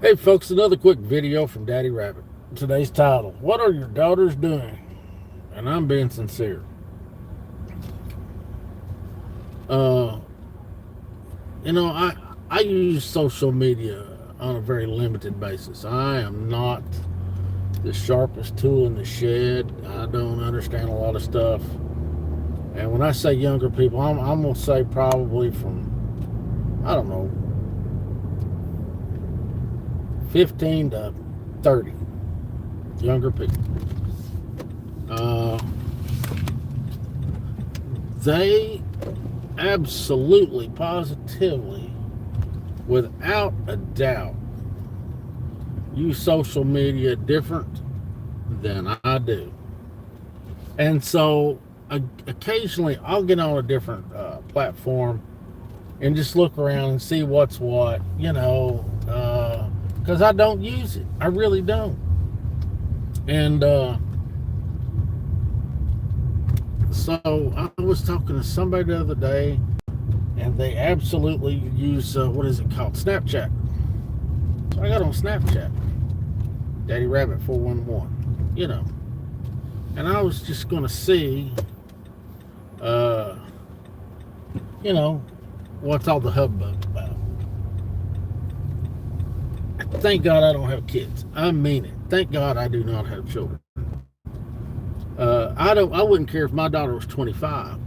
Hey folks, another quick video from Daddy Rabbit. Today's title, What Are Your Daughters Doing? And I'm being sincere. Uh, I use social media on a very limited basis. I am not the sharpest tool in the shed. I don't understand a lot of stuff. And when I say younger people, I'm going to say probably from, I don't know, 15 to 30 younger people. Uh, they absolutely, positively, without a doubt, use social media different than I do. And so occasionally I'll get on a different platform and just look around and see what's what, because I don't use it. I really don't. And so I was talking to somebody the other day, and they absolutely use what is it called? Snapchat. So I got on Snapchat, Daddy Rabbit 411, and I was just going to see, uh, what's all the hubbub about. Thank God I don't have kids. I mean it. Thank God I do not have children. I wouldn't care if my daughter was 25.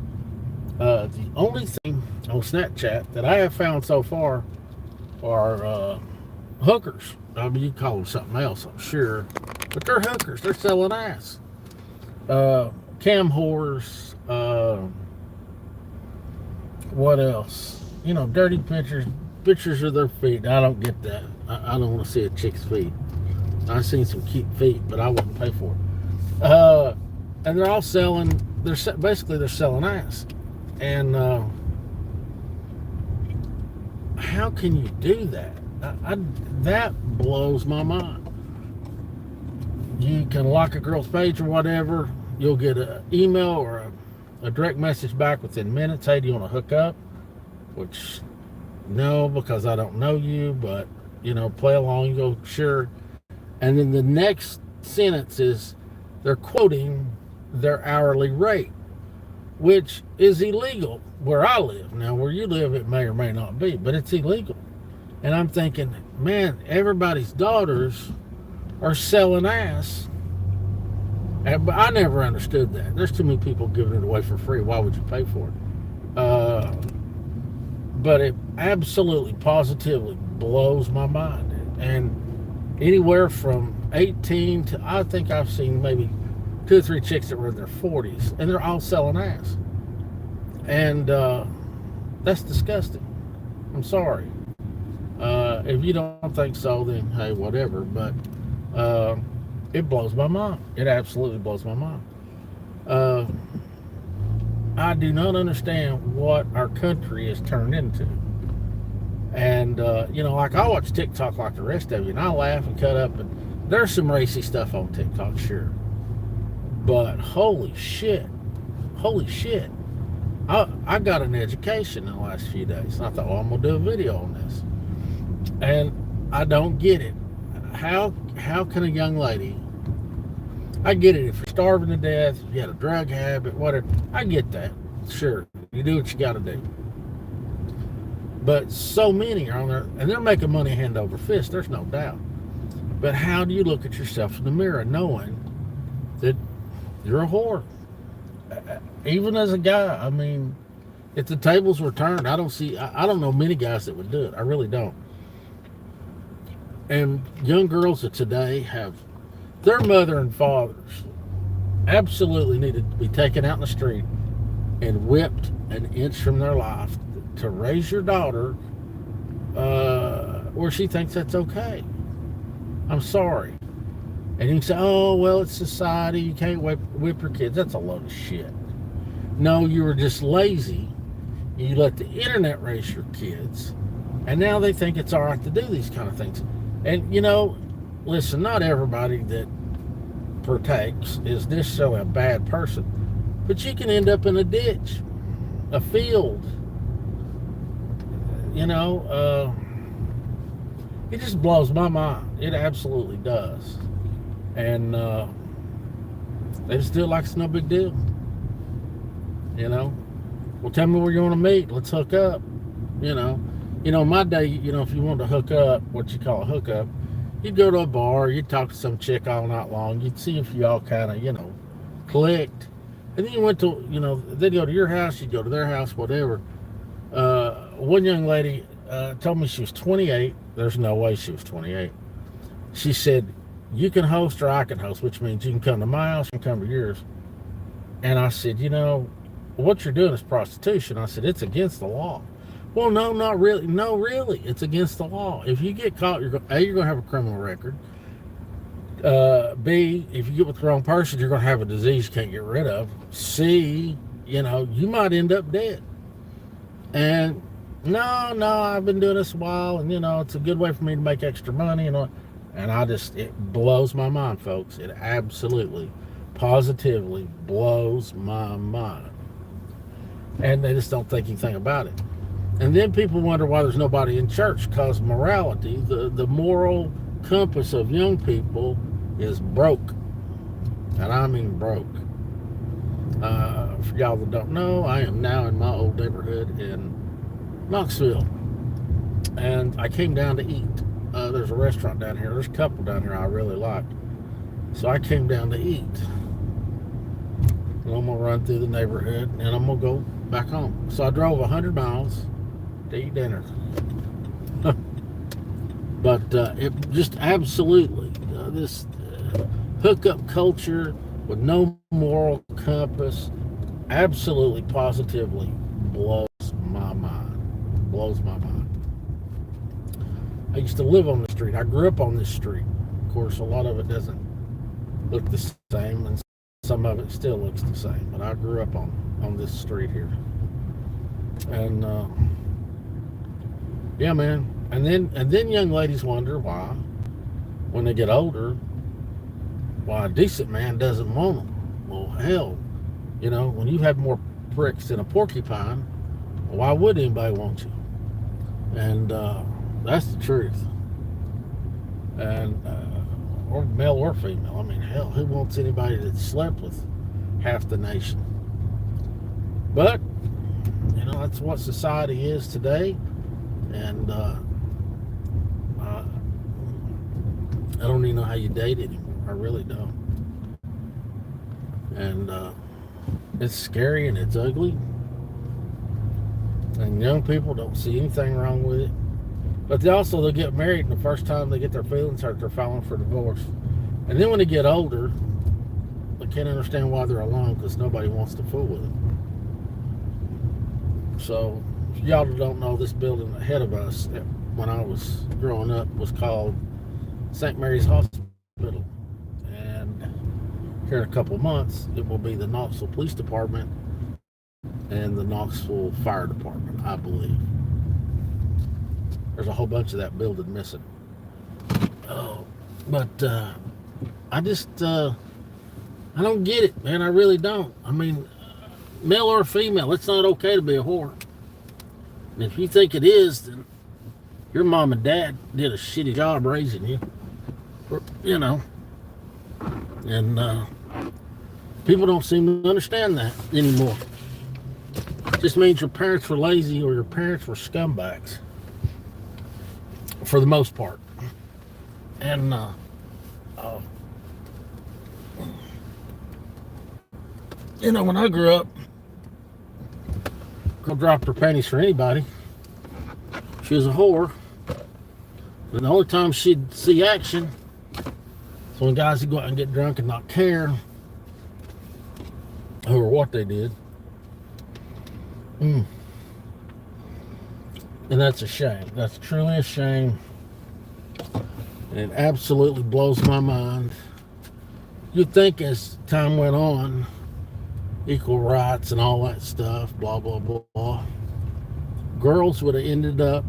The only thing on Snapchat that I have found so far are hookers. I mean, you call them something else, I'm sure, but they're hookers. They're selling ass. Cam whores. What else? Dirty pictures of their feet. I don't get that. I don't want to see a chick's feet. I've seen some cute feet, but I wouldn't pay for it. And they're all selling. They're selling ass. And how can you do that? That blows my mind. You can lock a girl's page or whatever. You'll get an email or a direct message back within minutes. Hey, do you want to hook up? Which, no, because I don't know you, but, play along. You go, sure. And then the next sentence is they're quoting their hourly rate, which is illegal where I live. Now, where you live, it may or may not be, but it's illegal. And I'm thinking, man, everybody's daughters are selling ass. But I never understood that. There's too many people giving it away for free. Why would you pay for it? But it absolutely, positively blows my mind. And anywhere from 18 to, I think I've seen maybe 2 or 3 chicks that were in their 40s, and they're all selling ass. And that's disgusting. I'm sorry. If you don't think so, then hey, whatever. But it blows my mind. It absolutely blows my mind. I do not understand what our country has turned into. And, like I watch TikTok like the rest of you, and I laugh and cut up, and there's some racy stuff on TikTok, sure. But holy shit. I got an education in the last few days. And I thought, I'm going to do a video on this. And I don't get it. How can a young lady, I get it if you're starving to death, if you had a drug habit, whatever, I get that. Sure, you do what you got to do. But so many are on there, and they're making money hand over fist, there's no doubt. But how do you look at yourself in the mirror knowing that you're a whore? Even as a guy, I mean, if the tables were turned, I don't know many guys that would do it. I really don't. And young girls of today have their mother and fathers absolutely needed to be taken out in the street and whipped an inch from their life to raise your daughter where she thinks that's okay. I'm sorry. And you can say, oh, well, it's society. You can't whip your kids. That's a load of shit. No, you were just lazy. You let the internet raise your kids. And now they think it's all right to do these kind of things. And, listen, not everybody that partakes is necessarily a bad person. But you can end up in a ditch, a field, It just blows my mind. It absolutely does. And they just do it like it's no big deal. You know, well, tell me where you want to meet. Let's hook up. You know, my day. If you wanted to hook up, what you call a hookup, you'd go to a bar. You'd talk to some chick all night long. You'd see if you all kind of clicked, and then you went to they'd go to your house. You'd go to their house, whatever. One young lady told me she was 28. There's no way she was 28. She said, you can host or I can host, which means you can come to my house and come to yours. And I said, what you're doing is prostitution. I said, it's against the law. Well, no, not really. No, really, it's against the law. If you get caught, you're going to have a criminal record. B, if you get with the wrong person, you're going to have a disease you can't get rid of. C, you might end up dead. And no, I've been doing this a while, and it's a good way for me to make extra money, and it blows my mind, folks. It absolutely, positively blows my mind. And they just don't think anything about it. And then people wonder why there's nobody in church, because morality, the moral compass of young people is broke. And I mean broke. For y'all that don't know, I am now in my old neighborhood in Knoxville. And I came down to eat. There's a restaurant down here. There's a couple down here I really like. So I came down to eat. And I'm going to run through the neighborhood, and I'm going to go back home. So I drove 100 miles to eat dinner. But it just absolutely, this hookup culture with no moral compass absolutely, positively blows my mind. Blows my mind. I used to live on the street. I grew up on this street. Of course, a lot of it doesn't look the same, and some of it still looks the same. But I grew up on this street here. And yeah, man. And then young ladies wonder why, when they get older, why a decent man doesn't want them. Well, hell, when you have more pricks than a porcupine, why would anybody want you? And that's the truth. And or male or female. I mean, hell, who wants anybody that slept with half the nation? But that's what society is today. And I don't even know how you date anymore. I really don't. And it's scary and it's ugly. And young people don't see anything wrong with it. But they'll get married, and the first time they get their feelings hurt, they're filing for divorce. And then when they get older, they can't understand why they're alone, because nobody wants to fool with them. So, if y'all don't know, this building ahead of us, when I was growing up, was called St. Mary's Hospital. And here in a couple of months, it will be the Knoxville Police Department and the Knoxville Fire Department, I believe. There's a whole bunch of that building missing. But I don't get it, man. I really don't. I mean, male or female, it's not okay to be a whore. And if you think it is, then your mom and dad did a shitty job raising you. And people don't seem to understand that anymore. It just means your parents were lazy or your parents were scumbags. For the most part. And when I grew up, girl dropped her panties for anybody. She was a whore. And the only time she'd see action is when guys would go out and get drunk and not care who or what they did. And that's a shame. That's truly a shame. And it absolutely blows my mind. You'd think as time went on, equal rights and all that stuff, blah, blah, blah, girls would have ended up,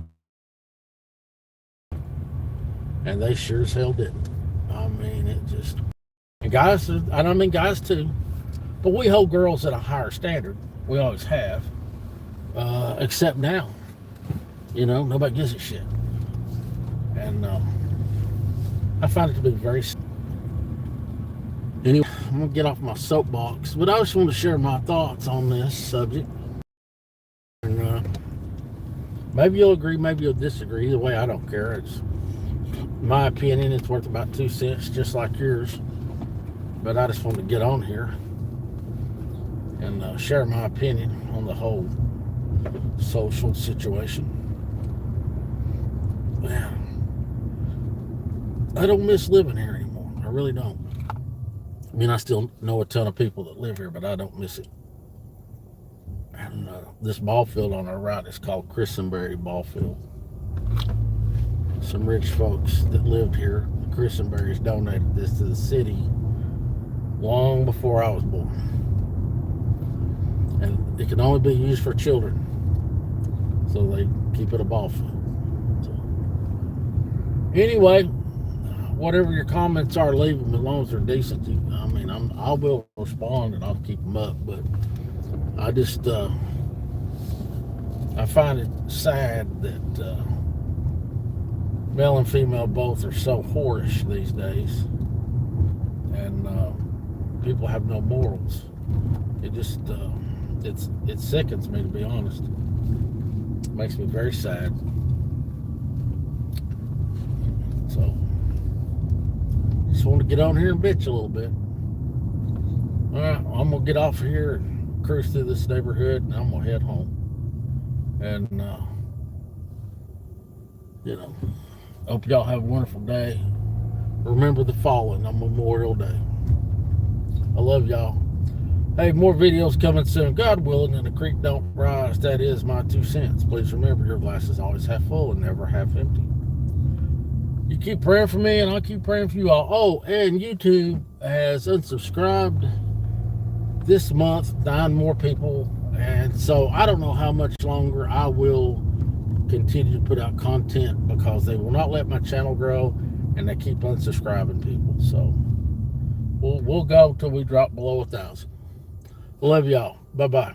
and they sure as hell didn't. I mean, it just, and guys, I don't mean guys too, but we hold girls at a higher standard. We always have, except now. Nobody gives a shit. And I find it to be very. Anyway, I'm going to get off my soapbox, but I just want to share my thoughts on this subject. And maybe you'll agree, maybe you'll disagree. Either way, I don't care. It's my opinion. It's worth about 2 cents, just like yours. But I just want to get on here and share my opinion on the whole social situation. Man, I don't miss living here anymore. I really don't. I mean, I still know a ton of people that live here, but I don't miss it. And this ball field on our right is called Christenberry Ball Field. Some rich folks that lived here, the Christenberries, donated this to the city long before I was born. And it can only be used for children, so they keep it a ball field. So, anyway, whatever your comments are, leave them as long as they're decent. I mean, I will respond and I'll keep them up, but I just I find it sad that male and female both are so whorish these days, and people have no morals. It just it sickens me, to be honest. It makes me very sad. So just want to get on here and bitch a little bit. All right, well, I'm gonna get off here and cruise through this neighborhood, and I'm gonna head home. And hope y'all have a wonderful day. Remember the fallen on Memorial Day. I love y'all. Hey, more videos coming soon, God willing, and the creek don't rise. That is my 2 cents. Please remember, your glass is always half full and never half empty. You keep praying for me, and I'll keep praying for you all. Oh, and YouTube has unsubscribed this month 9 more people. And so I don't know how much longer I will continue to put out content, because they will not let my channel grow, and they keep unsubscribing people. So we'll go till we drop below 1,000. Love y'all. Bye-bye.